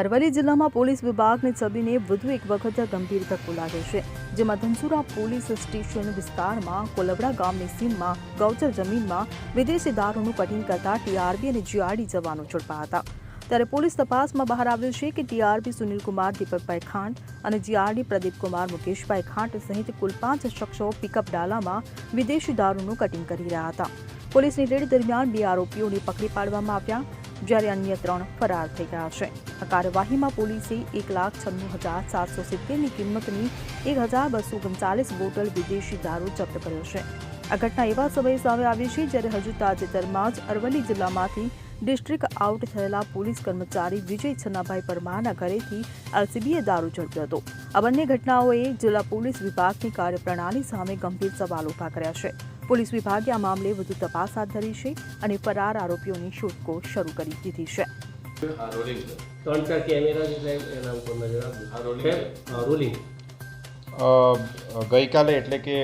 અરવલ્લી જિલ્લામાં પોલીસ વિભાગની છબીને વધુ એક વખત ગંભીર ધક્કો લાગ્યો છે, જેમાં ધનસુરા પોલીસ સ્ટેશન વિસ્તારમાં કોલવડા ગામની સીમમાં ગૌચર જમીનમાં વિદેશી દારૂનું કટિંગ કરતા ટીઆરબી અને જીઆરડી જવાનો ઝડપાયા હતા. ત્યારે પોલીસ તપાસમાં બહાર આવ્યું છે કે ટીઆરબી સુનિલકુમાર દીપકભાઈ ખાંટ અને જીઆરડી પ્રદીપકુમાર મુકેશભાઈ ખાંટ સહિત કુલ 5 શખ્સો પિકઅપ ડાલામાં વિદેશી દારૂનું કટિંગ કરી રહ્યા હતા. પોલીસની રેડ દરમિયાન 2 આરોપીઓને પકડી પાડવામાં આવ્યા, જ્યારે અન્ય 3 ફરાર થઈ ગયા છે. આ કાર્યવાહીમાં પોલીસે 1,96,770ની કિંમતની 1,239 બોટલ વિદેશી દારૂ જપ્ત કર્યો છે. આ ઘટના એવા સમયે સામે આવી છે જ્યારે હજુ તાજેતરમાં જ અરવલ્લી જિલ્લામાંથી ડિસ્ટ્રિક્ટ આઉટ થયેલા પોલીસ કર્મચારી વિજય છન્નાભાઈ પરમારના ઘરેથી એલસીબીએ દારૂ ઝડપ્યો હતો. આ બંને ઘટનાઓએ જિલ્લા પોલીસ વિભાગની કાર્યપ્રણાલી સામે ગંભીર સવાલ ઉભા કર્યા છે. પોલીસ વિભાગે આ મામલે વધુ તપાસ હાથ ધરી છે અને ફરાર આરોપીઓની શોધખોળ શરૂ કરી દીધી છે. ગઈકાલે એટલે કે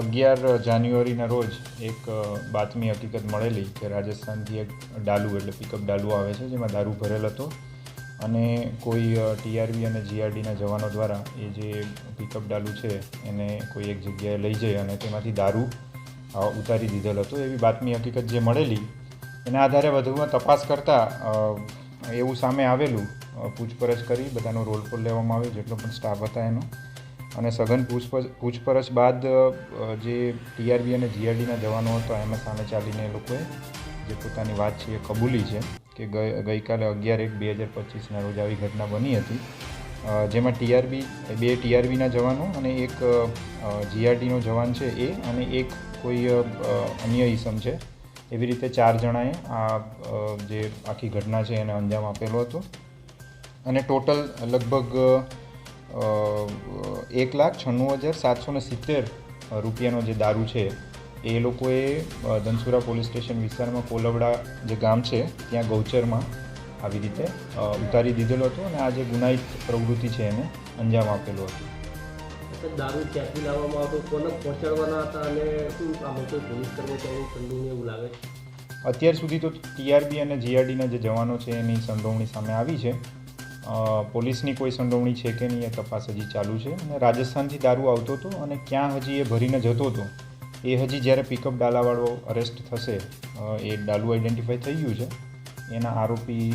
11 જાન્યુઆરીના રોજ એક બાતમી હકીકત મળેલી કે રાજસ્થાનથી એક ડાલુ એટલે પિકઅપ ડાલુ આવે છે, જેમાં દારૂ ભરેલ હતો અને કોઈ ટીઆરબી અને જીઆરડીના જવાનો દ્વારા એ જે પિકઅપ ડાલુ છે એને કોઈ એક જગ્યાએ લઈ જઈ અને તેમાંથી દારૂ ઉતારી દીધેલ હતો. એવી બાતમી હકીકત જે મળેલી એના આધારે વધુમાં તપાસ કરતાં એવું સામે આવેલું, પૂછપરછ કરી બધાનો રોલ કોલ લેવામાં આવ્યો, જેટલો પણ સ્ટાફ હતા એનો, અને સઘન પૂછપરછ બાદ જે ટીઆરબી અને જીઆરડીના જવાનો હતા એમાં સામે ચાલીને એ લોકોએ જે પોતાની વાત છે એ કબૂલી છે કે ગઈકાલે 11/1/2025ના રોજ આવી ઘટના બની હતી, જેમાં 2 ટીઆરબીના જવાનો અને એક જીઆરડીનો જવાન છે એ અને એક કોઈ અન્ય ઈસમ છે, એવી રીતે 4 જણાએ આ જે આખી ઘટના છે એને અંજામ આપેલો હતો. અને ટોટલ લગભગ 1,96,770 રૂપિયાનો જે દારૂ છે એ લોકોએ ધનસુરા પોલીસ સ્ટેશન વિસ્તારમાં કોલવડા જે ગામ છે ત્યાં ગૌચરમાં આવી રીતે ઉતારી દીધેલો હતો અને આ જે ગુનાહિત પ્રવૃત્તિ છે એને અંજામ આપેલો હતો. દારૂ ક્યાંથી લાવવામાં આવતો, કોને પહોંચાડવાના હતા અને શું કામ હતું, પોલીસ કર્મચારીની સંડોવણી એવું લાગે છે? અત્યાર સુધી તો ટીઆરબી અને જીઆરડીના જે જવાનો છે એની સંડોવણી સામે આવી છે. પોલીસની કોઈ સંડોવણી છે કે નહીં એ તપાસ હજી ચાલુ છે. અને રાજસ્થાનથી દારૂ આવતો હતો અને ક્યાં હજી એ ભરીને જતો હતો એ હજી જ્યારે પિકઅપ ડાલાવાળો અરેસ્ટ થશે, એ ડાલુ આઈડેન્ટિફાઈ થઈ ગયું છે, એના આરોપી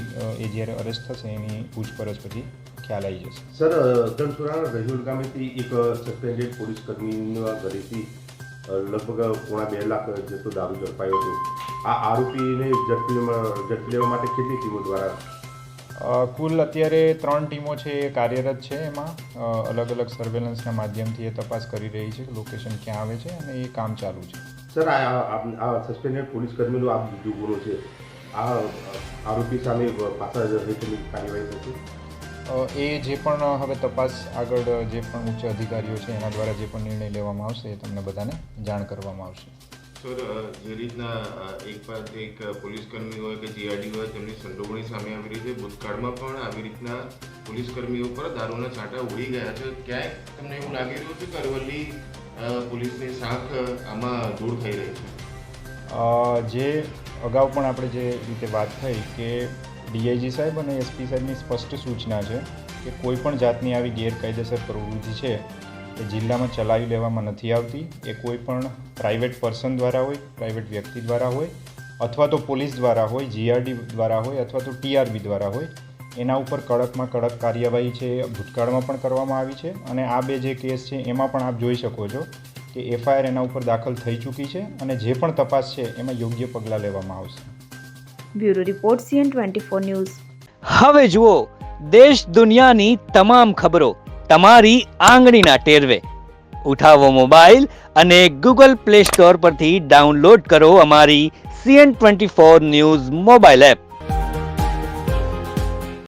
એ જ્યારે અરેસ્ટ થશે એની પૂછપરછ પછી ખ્યાલ આવી જશે. સર, ધનસુરાના રજોડ ગામેથી એક સસ્પેન્ડેડ પોલીસ કર્મીના ઘરેથી લગભગ 2.5 લાખ જેટલો દારૂ ઝડપાયો હતો. આ આરોપીને ઝડપી લેવા માટે કેટલી ટીમો દ્વારા? કુલ અત્યારે 3 ટીમો છે એ કાર્યરત છે. એમાં અલગ અલગ સર્વેલન્સના માધ્યમથી એ તપાસ કરી રહી છે, લોકેશન ક્યાં આવે છે, અને એ કામ ચાલુ છે. સર, આ સસ્પેન્ડેડ પોલીસ કર્મીનો આ બીજો ગુનો છે. આ આરોપી સામે પાછા હેઠળની કાર્યવાહી થશે. એ જે પણ હવે તપાસ આગળ જે પણ ઉચ્ચ અધિકારીઓ છે એના દ્વારા જે પણ નિર્ણય લેવામાં આવશે એ તમને બધાને જાણ કરવામાં આવશે. સર, જે રીતના એક પોલીસકર્મી હોય કે જીઆરડી હોય તેમની સંડોવણી સામે આવી રહી છે, ભૂતકાળમાં પણ આવી રીતના પોલીસકર્મીઓ પર દારૂના છાંટા ઉડી ગયા છે. ક્યાંય તમને એવું લાગી રહ્યું છે કે અરવલ્લી પોલીસની શાખ આમાં દૂર થઈ રહી છે? જે અગાઉ પણ આપણે જે રીતે વાત થઈ કે ડીઆઈજી સાહેબ અને એસપી સાહેબની સ્પષ્ટ સૂચના છે કે કોઈ પણ જાતની આવી ગેરકાયદેસર પ્રવૃત્તિ છે એ જિલ્લામાં ચલાવી લેવામાં નથી આવતી. એ કોઈ પણ પ્રાઇવેટ પર્સન દ્વારા હોય, પ્રાઇવેટ વ્યક્તિ દ્વારા હોય, અથવા તો પોલીસ દ્વારા હોય, જીઆરડી દ્વારા હોય, અથવા તો ટીઆરબી દ્વારા હોય, એના ઉપર કડકમાં કડક કાર્યવાહી છે ભૂતકાળમાં પણ કરવામાં આવી છે. અને આ 2 જે કેસ છે એમાં પણ આપ જોઈ શકો છો કે એફઆઈઆર એના ઉપર દાખલ થઈ ચૂકી છે અને જે પણ તપાસ છે એમાં યોગ્ય પગલાં લેવામાં આવશે. Bureau report CN24 news. હવે જુઓ દેશ દુનિયાની તમામ ખબરો તમારી આંગળીના ટેરવે. ઉઠાવો મોબાઈલ અને Google Play Store પરથી ડાઉનલોડ કરો અમારી CN24 ન્યૂઝ મોબાઈલ એપ.